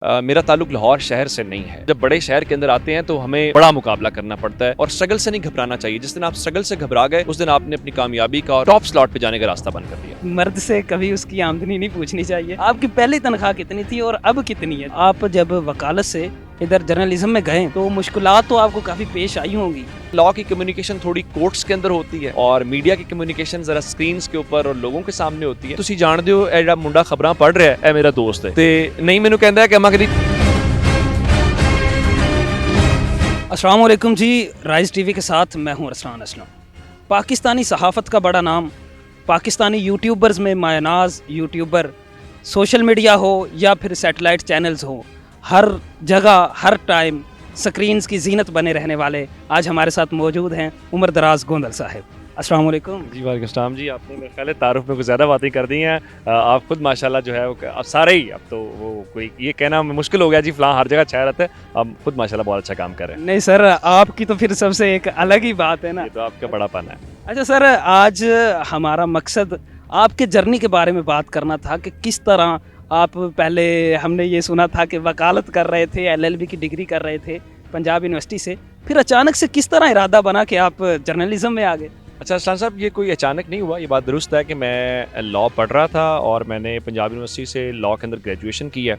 میرا تعلق لاہور شہر سے نہیں ہے. جب بڑے شہر کے اندر آتے ہیں تو ہمیں بڑا مقابلہ کرنا پڑتا ہے اور اسٹرگل سے نہیں گھبرانا چاہیے. جس دن آپ اسٹرگل سے گھبرا گئے اس دن آپ نے اپنی کامیابی کا اور ٹاپ سلاٹ پہ جانے کا راستہ بند کر دیا. مرد سے کبھی اس کی آمدنی نہیں پوچھنی چاہیے. آپ کی پہلی تنخواہ کتنی تھی اور اب کتنی ہے؟ آپ جب وکالت سے ادھر جرنلزم میں گئے تو مشکلات تو آپ کو کافی پیش آئی ہوں گی. لا کی کمیونیکیشن تھوڑی کورٹس کے اندر ہوتی ہے اور میڈیا کی کمیونیکیشن ذرا سکرینز کے اوپر اور لوگوں کے سامنے ہوتی ہے. تسی جانتے ہو اے جڑا منڈا خبراں پڑھ رہا ہے اے میرا دوست ہے تے نہیں مینوں کہندا ہے کہ اما کدی. السلام علیکم جی، رائز ٹی وی کے ساتھ میں ہوں رسلان اسلم. پاکستانی صحافت کا بڑا نام، پاکستانی یوٹیوبرز میں مایہ ناز یوٹیوبر، سوشل میڈیا ہو یا پھر سیٹلائٹ چینلز ہو، ہر جگہ ہر ٹائم سکرینز کی زینت بنے رہنے والے آج ہمارے ساتھ موجود ہیں عمر دراز گوندل صاحب. السلام علیکم. جی وعلیکم السلام. جی آپ نے میرے خیال ہے تعارف میں کچھ زیادہ باتیں کر دی ہیں. آپ خود ماشاءاللہ جو ہے اب سارے ہی اب تو وہ کوئی یہ کہنا مشکل ہو گیا جی فلاں ہر جگہ چھایا رہتا ہے. اب خود ماشاءاللہ بہت اچھا کام کر رہے ہیں. نہیں سر، آپ کی تو پھر سب سے ایک الگ ہی بات ہے نا. یہ تو آپ کا بڑا پن ہے. اچھا سر، آج ہمارا مقصد آپ کے جرنی کے بارے میں بات کرنا تھا کہ کس طرح آپ پہلے ہم نے یہ سنا تھا کہ وکالت کر رہے تھے، LLB کی ڈگری کر رہے تھے پنجاب یونیورسٹی سے، پھر اچانک سے کس طرح ارادہ بنا کہ آپ جرنلزم میں آ گئے؟ اچھا اسلام صاحب، یہ کوئی اچانک نہیں ہوا. یہ بات درست ہے کہ میں لا پڑھ رہا تھا اور میں نے پنجاب یونیورسٹی سے لا کے اندر گریجویشن کی ہے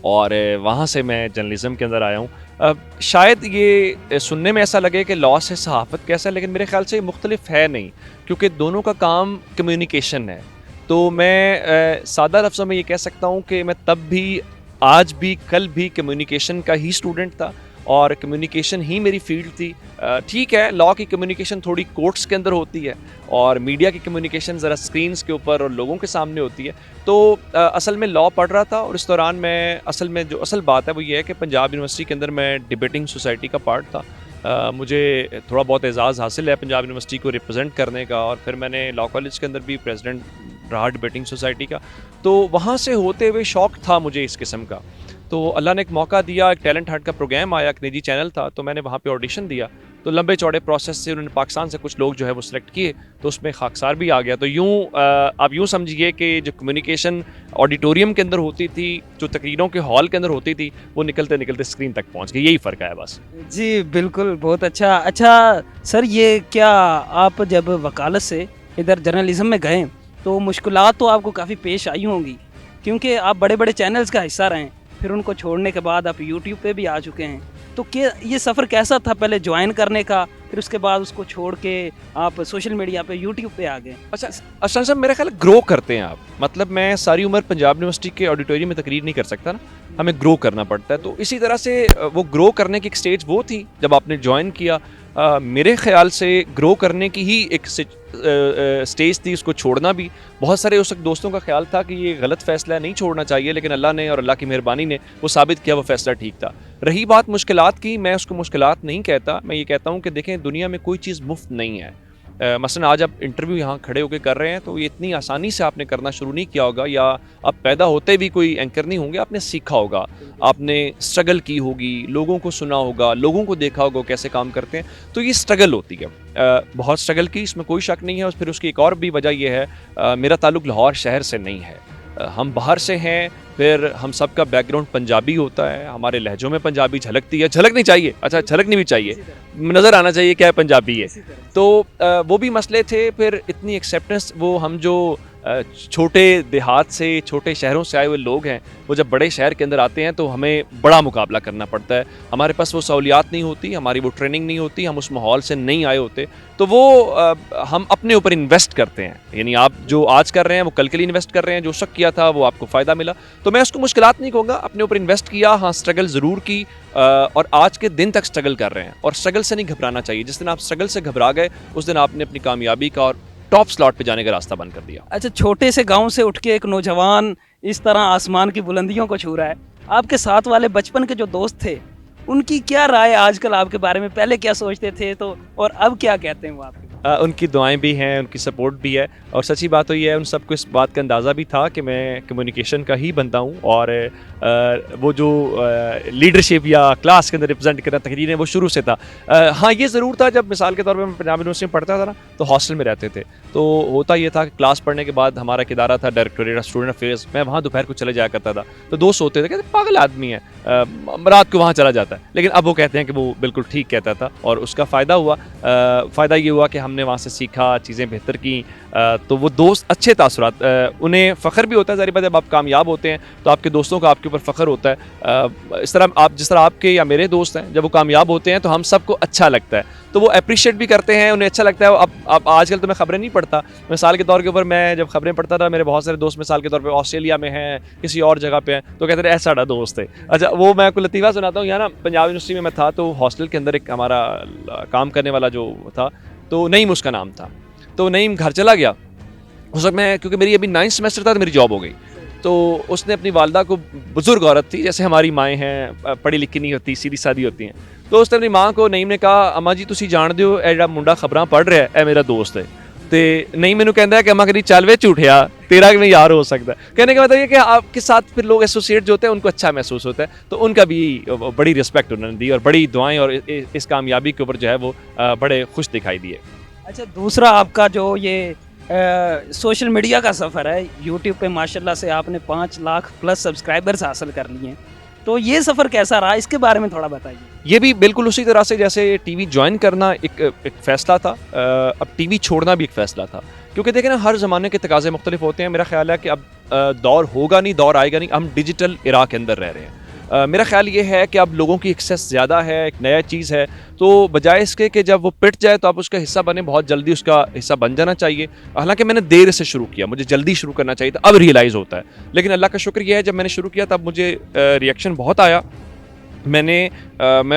اور وہاں سے میں جرنلزم کے اندر آیا ہوں. شاید یہ سننے میں ایسا لگے کہ لا سے صحافت کیسا ہے، لیکن میرے خیال سے یہ مختلف ہے نہیں، کیونکہ دونوں کا کام کمیونیکیشن ہے. تو میں سادہ لفظوں میں یہ کہہ سکتا ہوں کہ میں تب بھی، آج بھی، کل بھی کمیونیکیشن کا ہی اسٹوڈنٹ تھا اور کمیونیکیشن ہی میری فیلڈ تھی. ٹھیک ہے، لا کی کمیونیکیشن تھوڑی کورٹس کے اندر ہوتی ہے اور میڈیا کی کمیونیکیشن ذرا سکرینز کے اوپر اور لوگوں کے سامنے ہوتی ہے. تو اصل میں لا پڑھ رہا تھا اور اس دوران میں جو اصل بات ہے وہ یہ ہے کہ پنجاب یونیورسٹی کے اندر میں ڈبیٹنگ سوسائٹی کا پارٹ تھا. مجھے تھوڑا بہت اعزاز حاصل ہے پنجاب یونیورسٹی کو ریپرزینٹ کرنے کا، اور پھر میں نے لا کالج کے اندر بھی پریزیڈنٹ رہا ڈبیٹنگ سوسائٹی کا. تو وہاں سے ہوتے ہوئے شوق تھا مجھے اس قسم کا. تو اللہ نے ایک موقع دیا، ایک ٹیلنٹ ہنٹ کا پروگرام آیا، ایک نجی چینل تھا، تو میں نے وہاں پہ آڈیشن دیا. تو لمبے چوڑے پروسیس سے انہوں نے پاکستان سے کچھ لوگ جو ہے وہ سلیکٹ کیے، تو اس میں خاکسار بھی آ گیا. تو آپ یوں سمجھیے کہ جو کمیونیکیشن آڈیٹوریم کے اندر ہوتی تھی، جو تقریروں کے ہال کے اندر ہوتی تھی، وہ نکلتے نکلتے اسکرین تک پہنچ گئی. یہی فرق ہے بس. جی بالکل، بہت اچھا. اچھا سر، یہ کیا آپ جب وکالت سے ادھر جرنلزم میں گئے تو مشکلات تو آپ کو کافی پیش آئی ہوں گی، کیونکہ آپ بڑے بڑے چینلز کا حصہ رہے، پھر ان کو چھوڑنے کے بعد آپ یوٹیوب پہ بھی آ چکے ہیں. تو یہ سفر کیسا تھا پہلے جوائن کرنے کا، پھر اس کے بعد اس کو چھوڑ کے آپ سوشل میڈیا پہ یوٹیوب پہ آ گئے؟ اچھا اشرف صاحب، میرے خیال گرو کرتے ہیں آپ. مطلب میں ساری عمر پنجاب یونیورسٹی کے آڈیٹوریم میں تقریر نہیں کر سکتا نا، ہمیں گرو کرنا پڑتا ہے. تو اسی طرح سے وہ گرو کرنے کی ایک سٹیج وہ تھی جب آپ نے جوائن کیا. میرے خیال سے گرو کرنے کی ہی ایک سٹیج تھی، اس کو چھوڑنا بھی. بہت سارے اس وقت دوستوں کا خیال تھا کہ یہ غلط فیصلہ ہے، نہیں چھوڑنا چاہیے، لیکن اللہ نے اور اللہ کی مہربانی نے وہ ثابت کیا وہ فیصلہ ٹھیک تھا. رہی بات مشکلات کی، میں اس کو مشکلات نہیں کہتا، میں یہ کہتا ہوں کہ دیکھیں دنیا میں کوئی چیز مفت نہیں ہے. مثلا آج آپ انٹرویو یہاں کھڑے ہو کے کر رہے ہیں تو یہ اتنی آسانی سے آپ نے کرنا شروع نہیں کیا ہوگا، یا آپ پیدا ہوتے بھی کوئی اینکر نہیں ہوں گے. آپ نے سیکھا ہوگا، آپ نے اسٹرگل کی ہوگی، لوگوں کو سنا ہوگا، لوگوں کو دیکھا ہوگا کیسے کام کرتے ہیں. تو یہ اسٹرگل ہوتی ہے، بہت اسٹرگل کی، اس میں کوئی شک نہیں ہے. اور پھر اس کی ایک اور بھی وجہ یہ ہے، میرا تعلق لاہور شہر سے نہیں ہے، ہم باہر سے ہیں. پھر ہم سب کا بیک گراؤنڈ پنجابی ہوتا ہے، ہمارے لہجوں میں پنجابی جھلکتی ہے. جھلکنی چاہیے، اچھا جھلکنی بھی چاہیے، نظر آنا چاہیے کیا ہے پنجابی ہے. تو وہ بھی مسئلے تھے. پھر اتنی ایکسیپٹنس، وہ ہم جو چھوٹے دیہات سے، چھوٹے شہروں سے آئے ہوئے لوگ ہیں، وہ جب بڑے شہر کے اندر آتے ہیں تو ہمیں بڑا مقابلہ کرنا پڑتا ہے. ہمارے پاس وہ سہولیات نہیں ہوتی، ہماری وہ ٹریننگ نہیں ہوتی، ہم اس ماحول سے نہیں آئے ہوتے. تو وہ ہم اپنے اوپر انویسٹ کرتے ہیں. یعنی آپ جو آج کر رہے ہیں وہ کل کے لیے انویسٹ کر رہے ہیں، جو اس وقت کیا تھا وہ آپ کو فائدہ ملا. تو میں اس کو مشکلات نہیں کہوں گا، اپنے اوپر انویسٹ کیا، ہاں اسٹرگل ضرور کی، اور آج کے دن تک اسٹرگل کر رہے ہیں. اور اسٹرگل سے نہیں گھبرانا چاہیے. جس دن آپ اسٹرگل سے گھبرا گئے اس دن آپ نے اپنی کامیابی کا اور ٹاپ سلاٹ پہ جانے کا راستہ بند کر دیا. اچھا، چھوٹے سے گاؤں سے اٹھ کے ایک نوجوان اس طرح آسمان کی بلندیوں کو چھو رہا ہے. آپ کے ساتھ والے بچپن کے جو دوست تھے ان کی کیا رائے آج کل آپ کے بارے میں؟ پہلے کیا سوچتے تھے تو اور اب کیا کہتے ہیں وہ آپ کے؟ ان کی دعائیں بھی ہیں, ان کی سپورٹ بھی ہے, اور سچی بات تو یہ ہے ان سب کو اس بات کا اندازہ بھی تھا کہ میں کمیونیکیشن کا ہی بنتا ہوں, اور وہ جو لیڈرشپ یا کلاس کے اندر ریپرزینٹ کرنا تقریریں وہ شروع سے تھا. ہاں یہ ضرور تھا, جب مثال کے طور پہ میں پنجاب یونیورسٹی میں پڑھتا تھا نا تو ہاسٹل میں رہتے تھے, تو ہوتا یہ تھا کہ کلاس پڑھنے کے بعد ہمارا ایک ادارہ تھا ڈائریکٹوریٹ آف اسٹوڈنٹ افیئرز, میں وہاں دوپہر کو چلے جایا کرتا تھا, تو دوست ہوتے تھے کہتے پاگل آدمی ہے رات کو وہاں چلا جاتا ہے, لیکن اب وہ کہتے ہیں کہ وہ بالکل ٹھیک کہتا تھا, اور اس کا فائدہ ہوا. فائدہ یہ ہوا کہ ہم نے وہاں سے سیکھا, چیزیں بہتر کیں, تو وہ دوست اچھے تاثرات, انہیں فخر بھی ہوتا ہے ظاہر بات ہے, جب آپ کامیاب ہوتے ہیں تو آپ کے دوستوں کا آپ کے اوپر فخر ہوتا ہے. اس طرح آپ جس طرح آپ کے یا میرے دوست ہیں جب وہ کامیاب ہوتے ہیں تو ہم سب کو اچھا لگتا ہے, تو وہ اپریشیٹ بھی کرتے ہیں, انہیں اچھا لگتا ہے. اب آج کل تو میں خبریں نہیں پڑھتا, مثال کے طور کے اوپر میں جب خبریں پڑھتا تھا, میرے بہت سارے دوست مثال کے طور پہ آسٹریلیا میں ہیں, کسی اور جگہ پہ ہیں, تو کہتے ہیں ایسا ساڑا دوست ہے. اچھا وہ میں کو لطیفہ سناتا ہوں, یہاں نا پنجاب یونیورسٹی میں تھا, تو ہاسٹل کے اندر ایک ہمارا کام کرنے والا جو تھا, تو نعیم اس کا نام تھا. تو نعیم گھر چلا گیا اس وقت, میں کیونکہ میری ابھی 9th سیمسٹر تھا تو میری جاب ہو گئی, تو اس نے اپنی والدہ کو, بزرگ عورت تھی جیسے ہماری مائیں ہیں, پڑھی لکھی نہیں ہوتی, سیدھی سادی ہوتی ہیں, تو اس نے اپنی ماں کو, نعیم نے کہا اما جی تسی جان دیو اے جڑا منڈا خبراں پڑھ رہا ہے اے میرا دوست ہے. تے نعیم مینوں کہندا ہے کہ اما کدی چل وے جھوٹیا تیرا کیویں یار ہو سکتا ہے. کہنے کا مطلب یہ کہ آپ کے ساتھ پھر لوگ ایسوسیٹ جو ہوتے ہیں ان کو اچھا محسوس ہوتا ہے, تو ان کا بھی بڑی رسپیکٹ انہوں نے دی, اور بڑی دعائیں, اور اس کامیابی کے اوپر جو ہے وہ بڑے خوش دکھائی دیے. اچھا دوسرا آپ کا جو یہ سوشل میڈیا کا سفر ہے, یوٹیوب پہ ماشاءاللہ سے آپ نے 5 لاکھ پلس سبسکرائبرز حاصل کر لیے ہیں, تو یہ سفر کیسا رہا, اس کے بارے میں تھوڑا بتائیے. یہ بھی بالکل اسی طرح سے جیسے ٹی وی جوائن کرنا ایک فیصلہ تھا, اب ٹی وی چھوڑنا بھی ایک فیصلہ تھا, کیونکہ دیکھیں نا ہر زمانے کے تقاضے مختلف ہوتے ہیں. میرا خیال ہے کہ اب دور ہوگا نہیں, دور آئے گا نہیں, ہم ڈیجیٹل ایرا کے اندر رہ رہے ہیں. میرا خیال یہ ہے کہ اب لوگوں کی ایکسیس زیادہ ہے, ایک نیا چیز ہے, تو بجائے اس کے کہ جب وہ پٹ جائے تو آپ اس کا حصہ بنے, بہت جلدی اس کا حصہ بن جانا چاہیے. حالانکہ میں نے دیر سے شروع کیا, مجھے جلدی شروع کرنا چاہیے تھا, اب ریئلائز ہوتا ہے, لیکن اللہ کا شکر یہ ہے جب میں نے شروع کیا تب مجھے ریئیکشن بہت آیا. میں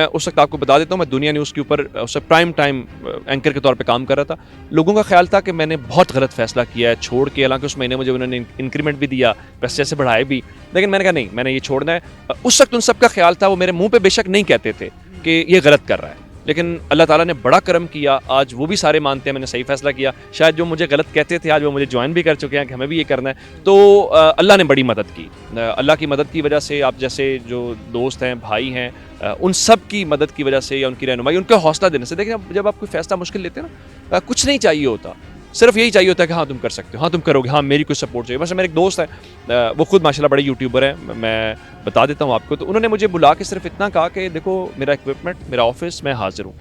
اس وقت آپ کو بتا دیتا ہوں, میں دنیا نیوز کے اوپر اس وقت پرائم ٹائم اینکر کے طور پہ کام کر رہا تھا. لوگوں کا خیال تھا کہ میں نے بہت غلط فیصلہ کیا ہے چھوڑ کے, حالانکہ اس مہینے مجھے انہوں نے انکریمنٹ بھی دیا, پیسے سے بڑھائے بھی, لیکن میں نے کہا نہیں, میں نے یہ چھوڑنا ہے. اس وقت ان سب کا خیال تھا, وہ میرے منہ پہ بے شک نہیں کہتے تھے کہ یہ غلط کر رہا ہے, لیکن اللہ تعالیٰ نے بڑا کرم کیا, آج وہ بھی سارے مانتے ہیں میں نے صحیح فیصلہ کیا. شاید جو مجھے غلط کہتے تھے آج وہ مجھے جوائن بھی کر چکے ہیں کہ ہمیں بھی یہ کرنا ہے. تو اللہ نے بڑی مدد کی, اللہ کی مدد کی وجہ سے, آپ جیسے جو دوست ہیں, بھائی ہیں, ان سب کی مدد کی وجہ سے, یا ان کی رہنمائی, ان کا حوصلہ دینے سے. دیکھیں جب آپ کوئی فیصلہ مشکل لیتے ہیں نا, کچھ نہیں چاہیے ہوتا, صرف یہی چاہیے ہوتا ہے کہ ہاں تم کر سکتے ہو, ہاں تم کرو گے, ہاں میری کوئی سپورٹ چاہیے. بس میرے ایک دوست ہے, وہ خود ماشاءاللہ بڑے یوٹیوبر ہیں, میں بتا دیتا ہوں آپ کو. تو انہوں نے مجھے بلا کے صرف اتنا کہا کہ دیکھو میرا اکوپمنٹ, میرا آفس, میں حاضر ہوں.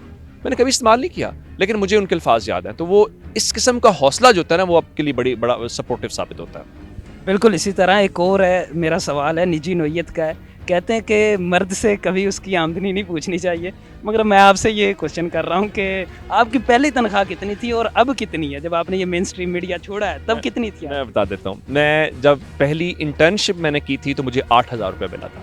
میں نے کبھی استعمال نہیں کیا, لیکن مجھے ان کے الفاظ یاد ہیں. تو وہ اس قسم کا حوصلہ جو ہوتا ہے نا, وہ آپ کے لیے بڑا سپورٹیو ثابت ہوتا ہے. بالکل اسی طرح ایک اور ہے, میرا سوال ہے نجی نوعیت کا ہے. کہتے ہیں کہ مرد سے کبھی اس کی آمدنی نہیں پوچھنی چاہیے, مگر میں آپ سے یہ کوشچن کر رہا ہوں کہ آپ کی پہلی تنخواہ کتنی تھی اور اب کتنی ہے؟ جب آپ نے یہ مین اسٹریم میڈیا چھوڑا ہے تب کتنی تھی؟ میں بتا دیتا ہوں. میں جب پہلی انٹرنشپ میں نے کی تھی تو مجھے 8,000 روپے ملا تھا,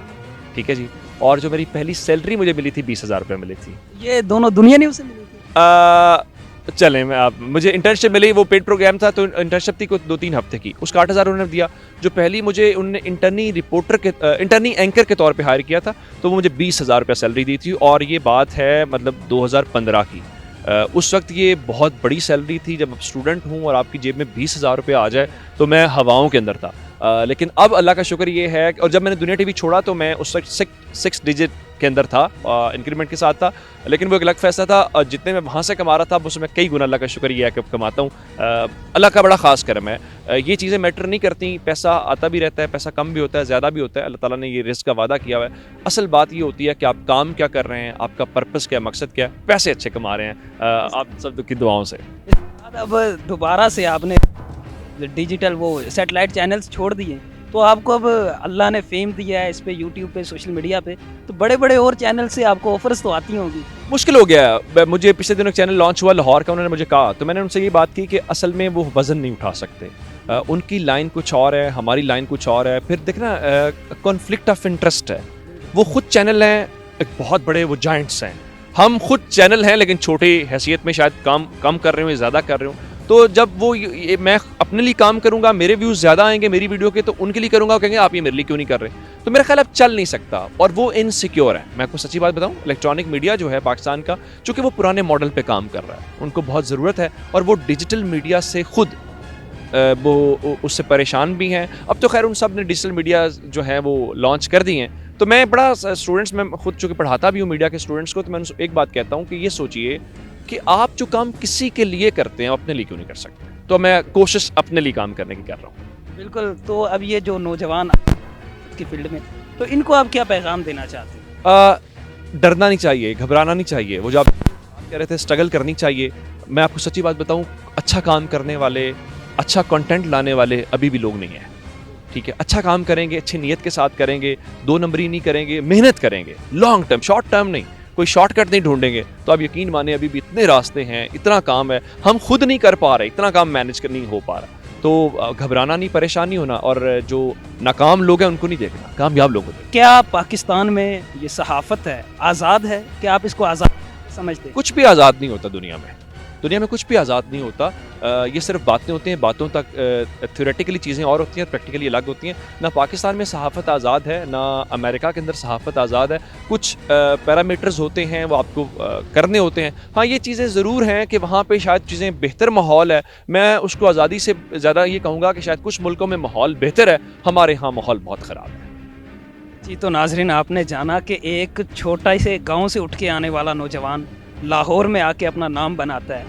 ٹھیک ہے جی, اور جو میری پہلی سیلری مجھے ملی تھی 20,000 روپے ملی تھی. یہ دونوں دنیا نیوز سے ملی تھی؟ چلیں میں آپ, مجھے انٹرنشپ ملی, وہ پیڈ پروگرام تھا, تو انٹرنشپ تھی 2-3 ہفتے کی, اس کا 8,000 انہوں نے دیا. جو پہلی مجھے انہوں نے انٹرنی اینکر کے طور پہ ہائر کیا تھا, تو وہ مجھے 20,000 روپے سیلری دی تھی. اور یہ بات ہے مطلب 2015 کی. اس وقت یہ بہت بڑی سیلری تھی. جب آپ اسٹوڈنٹ ہوں اور آپ کی جیب میں 20,000 روپے آ جائے تو میں ہواؤں کے اندر تھا. لیکن اب اللہ کا شکر یہ ہے, اور جب میں نے دنیا ٹی وی چھوڑا تو میں اس وقت 6 ڈیجٹ کے اندر تھا, انکریمنٹ کے ساتھ تھا, لیکن وہ ایک الگ فیصلہ تھا. جتنے میں وہاں سے کما رہا تھا اس میں کئی گنا اللہ کا شکر یہ ہے کہ کماتا ہوں. اللہ کا بڑا خاص کرم ہے. یہ چیزیں میٹر نہیں کرتی, پیسہ آتا بھی رہتا ہے, پیسہ کم بھی ہوتا ہے, زیادہ بھی ہوتا ہے. اللہ تعالیٰ نے یہ رزق کا وعدہ کیا ہوا ہے. اصل بات یہ ہوتی ہے کہ آپ کام کیا کر رہے ہیں, آپ کا پرپس کیا, مقصد کیا ہے. پیسے اچھے کما رہے ہیں آپ سب کی دعاؤں سے. اب دوبارہ سے آپ نے ڈیجیٹل وہ سیٹلائٹ چینلز چھوڑ دیے, تو آپ کو اب اللہ نے فیم دیا ہے اس پہ, یوٹیوب پہ, سوشل میڈیا پہ, تو بڑے بڑے اور چینل سے آپ کو آفرز تو آتی ہوں گی. مشکل ہو گیا ہے. مجھے پچھلے دنوں ایک چینل لانچ ہوا لاہور کا, انہوں نے مجھے کہا, تو میں نے ان سے یہ بات کی کہ اصل میں وہ وزن نہیں اٹھا سکتے. ان کی لائن کچھ اور ہے, ہماری لائن کچھ اور ہے. پھر دیکھنا کانفلکٹ آف انٹرسٹ ہے. وہ خود چینل ہیں, ایک بہت بڑے وہ جائنٹس ہیں, ہم خود چینل ہیں لیکن چھوٹی حیثیت میں شاید کام کم کر رہے ہوں یا زیادہ کر رہے ہوں. تو جب وہ میں اپنے لیے کام کروں گا, میرے ویوز زیادہ آئیں گے میری ویڈیو کے, تو ان کے لیے کروں گا, وہ کہیں گے آپ یہ میرے لیے کیوں نہیں کر رہے. تو میرا خیال اب چل نہیں سکتا, اور وہ انسیکیور ہے. میں آپ کو سچی بات بتاؤں, الیکٹرانک میڈیا جو ہے پاکستان کا, چونکہ وہ پرانے ماڈل پہ کام کر رہا ہے, ان کو بہت ضرورت ہے, اور وہ ڈیجیٹل میڈیا سے خود وہ اس سے پریشان بھی ہیں. اب تو خیر ان سب نے ڈیجیٹل میڈیا جو ہے وہ لانچ کر دی ہیں. تو میں بڑا اسٹوڈنٹس, میں خود چونکہ پڑھاتا بھی ہوں میڈیا کے اسٹوڈنٹس کو, تو میں ایک بات کہتا ہوں کہ یہ سوچئے کہ آپ جو کام کسی کے لیے کرتے ہیں اپنے لیے کیوں نہیں کر سکتے. تو میں کوشش اپنے لیے کام کرنے کی کر رہا ہوں. بالکل. تو اب یہ جو نوجوان کی فیلڈ میں, تو ان کو آپ کیا پیغام دینا چاہتے ہیں؟ ڈرنا نہیں چاہیے, گھبرانا نہیں چاہیے. وہ جو آپ کہہ رہے تھے اسٹرگل کرنی چاہیے. میں آپ کو سچی بات بتاؤں, اچھا کام کرنے والے, اچھا کنٹینٹ لانے والے ابھی بھی لوگ نہیں ہیں. ٹھیک ہے, اچھا کام کریں گے, اچھی نیت کے ساتھ کریں گے, 2 نمبری نہیں کریں گے, محنت کریں گے, لانگ ٹرم, شارٹ ٹرم نہیں, کوئی شارٹ کٹ نہیں ڈھونڈیں گے, تو آپ یقین مانیں ابھی بھی اتنے راستے ہیں, اتنا کام ہے, ہم خود نہیں کر پا رہے, اتنا کام مینیج نہیں ہو پا رہا. تو گھبرانا نہیں, پریشان نہیں ہونا, اور جو ناکام لوگ ہیں ان کو نہیں دیکھنا, کامیاب لوگوں کو. کیا پاکستان میں یہ صحافت ہے آزاد ہے؟ کیا آپ اس کو آزاد سمجھتے ہیں؟ کچھ بھی آزاد نہیں ہوتا دنیا میں. دنیا میں کچھ بھی آزاد نہیں ہوتا. یہ صرف باتیں ہوتی ہیں, باتوں تک تھیوریٹیکلی چیزیں اور ہوتی ہیں, پریکٹیکلی الگ ہوتی ہیں. نہ پاکستان میں صحافت آزاد ہے, نہ امریکہ کے اندر صحافت آزاد ہے. کچھ پیرامیٹرز ہوتے ہیں, وہ آپ کو کرنے ہوتے ہیں. ہاں یہ چیزیں ضرور ہیں کہ وہاں پہ شاید چیزیں بہتر ماحول ہے. میں اس کو آزادی سے زیادہ یہ کہوں گا کہ شاید کچھ ملکوں میں ماحول بہتر ہے, ہمارے ہاں ماحول بہت خراب ہے. جی, تو ناظرین آپ نے جانا کہ ایک چھوٹا سے گاؤں سے اٹھ کے آنے والا نوجوان لاہور میں آ کے اپنا نام بناتا ہے.